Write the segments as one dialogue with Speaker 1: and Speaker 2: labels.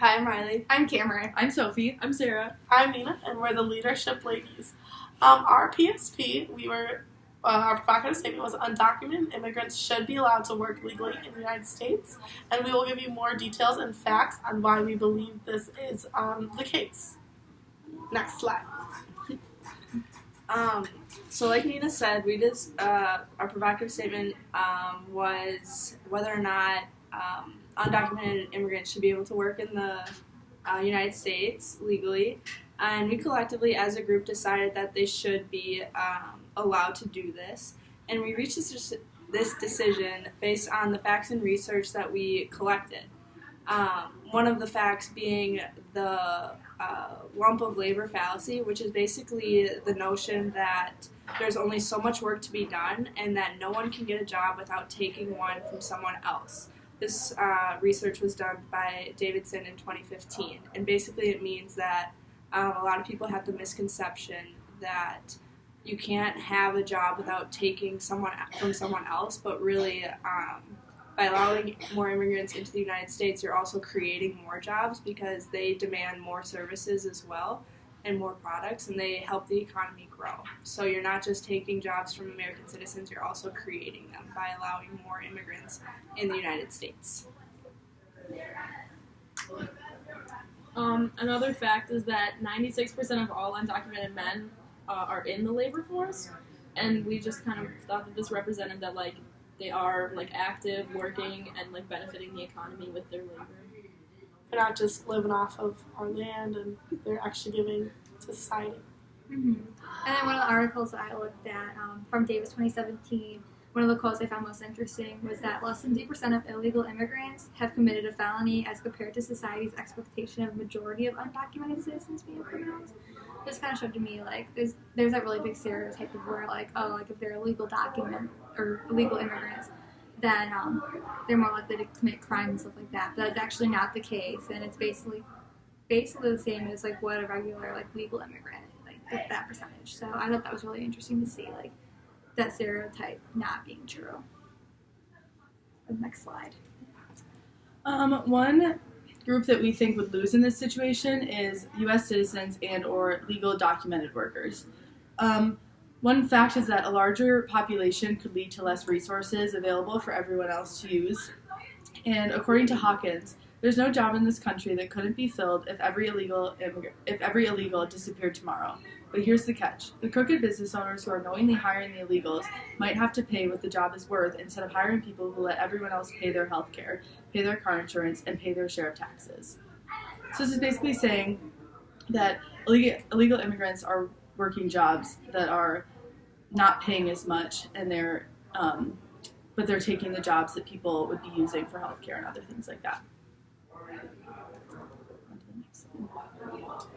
Speaker 1: Hi, I'm Riley.
Speaker 2: I'm Cameron.
Speaker 3: I'm Sophie.
Speaker 1: I'm Sarah.
Speaker 4: I'm Nina, and we're the leadership ladies. Our PSP, our provocative statement was undocumented immigrants should be allowed to work legally in the United States, and we will give you more details and facts on why we believe this is the case. Next slide.
Speaker 1: So like Nina said, we just our provocative statement was whether or not undocumented immigrants should be able to work in the United States legally, and we collectively as a group decided that they should be allowed to do this, and we reached this decision based on the facts and research that we collected. One of the facts being the lump of labor fallacy, which is basically the notion that there's only so much work to be done and that no one can get a job without taking one from someone else. This research was done by Davidson in 2015, and basically it means that a lot of people have the misconception that you can't have a job without taking someone from someone else, but really by allowing more immigrants into the United States, you're also creating more jobs because they demand more services as well and more products, and they help the economy grow. So you're not just taking jobs from American citizens, you're also creating them by allowing more immigrants in the United States.
Speaker 3: Another fact is that 96% of all undocumented men are in the labor force, and we just kind of thought that this represented that, like, they are, like, active, working, and, like, benefiting the economy with their labor.
Speaker 4: They're not just living off of our land, and they're actually giving to society.
Speaker 2: Mm-hmm. And then one of the articles that I looked at from Davis 2017, one of the quotes I found most interesting was that less than 2% of illegal immigrants have committed a felony as compared to society's expectation of a majority of undocumented citizens being criminals. This kind of showed to me, like, there's that really big stereotype of where, like, oh, like, if they're illegal immigrants, then they're more likely to commit crime and stuff like that. But that's actually not the case, and it's basically the same as, like, what a regular, like, legal immigrant, like, that percentage. So I thought that was really interesting to see, like, that stereotype not being true. The next slide.
Speaker 3: One group that we think would lose in this situation is U.S. citizens and or legal documented workers. One fact is that a larger population could lead to less resources available for everyone else to use. And according to Hawkins, there's no job in this country that couldn't be filled if every illegal disappeared tomorrow. But here's the catch. The crooked business owners who are knowingly hiring the illegals might have to pay what the job is worth instead of hiring people who let everyone else pay their health care, pay their car insurance, and pay their share of taxes. So this is basically saying that illegal immigrants are working jobs that are not paying as much, and but they're taking the jobs that people would be using for health care and other things like that.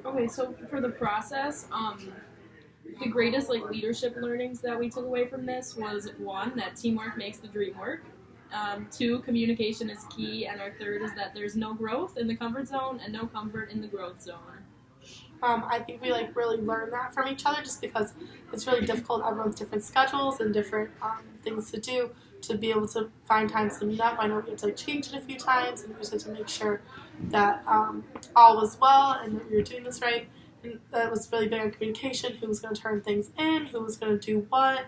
Speaker 3: Okay, so for the process, the greatest, like, leadership learnings that we took away from this was, 1, that teamwork makes the dream work. 2, communication is key, and our third is that there's no growth in the comfort zone and no comfort in the growth zone.
Speaker 4: I think we really learn that from each other just because it's really difficult. Everyone's different schedules and different things to do to be able to find times to meet up. I know we had to change it a few times, and we just had to make sure that all was well and that we were doing this right. And that was really big on communication, who was going to turn things in, who was going to do what.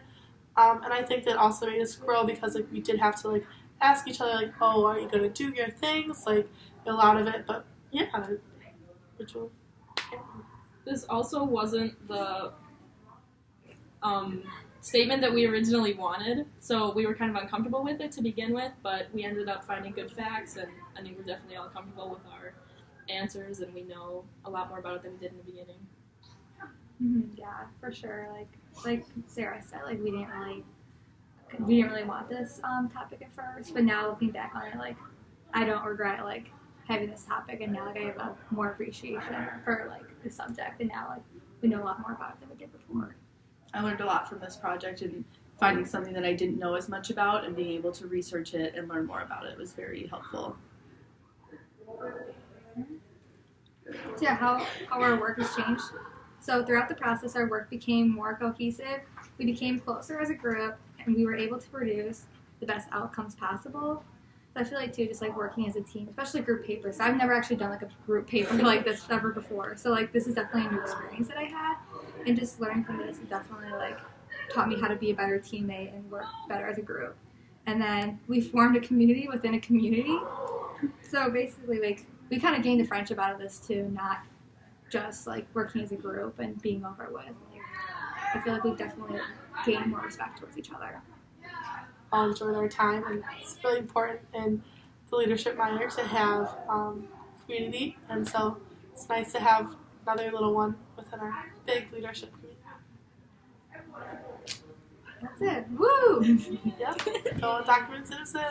Speaker 4: And I think that also made us grow because, like, we did have to, like, ask each other, like, oh, are you going to do your things? Like, a lot of it, but yeah, ritual.
Speaker 3: This also wasn't the statement that we originally wanted, so we were kind of uncomfortable with it to begin with, but we ended up finding good facts, and I think we're definitely all comfortable with our answers, and we know a lot more about it than we did in the beginning.
Speaker 2: Mm-hmm, yeah, for sure. Like Sarah said, like, we didn't really want this topic at first, but now looking back on it, like, I don't regret, like, having this topic, and now, like, I have a more appreciation for, like, the subject, and now, like, we know a lot more about it than we did before.
Speaker 3: I learned a lot from this project, and finding something that I didn't know as much about and being able to research it and learn more about it was very helpful.
Speaker 2: So yeah, how our work has changed. So throughout the process, our work became more cohesive, we became closer as a group, and we were able to produce the best outcomes possible. I feel like too, just like working as a team, especially group papers. I've never actually done like a group paper like this ever before. So like this is definitely a new experience that I had, and just learning from this definitely like taught me how to be a better teammate and work better as a group. And then we formed a community within a community. So basically, like we kind of gained a friendship out of this too, not just like working as a group and being over with. Like, I feel like we definitely gained more respect towards each other.
Speaker 4: All enjoyed our time, and it's really important in the leadership minor to have community, and so it's nice to have another little one within our big leadership community.
Speaker 2: That's it. Woo!
Speaker 4: Yep. Go document citizen.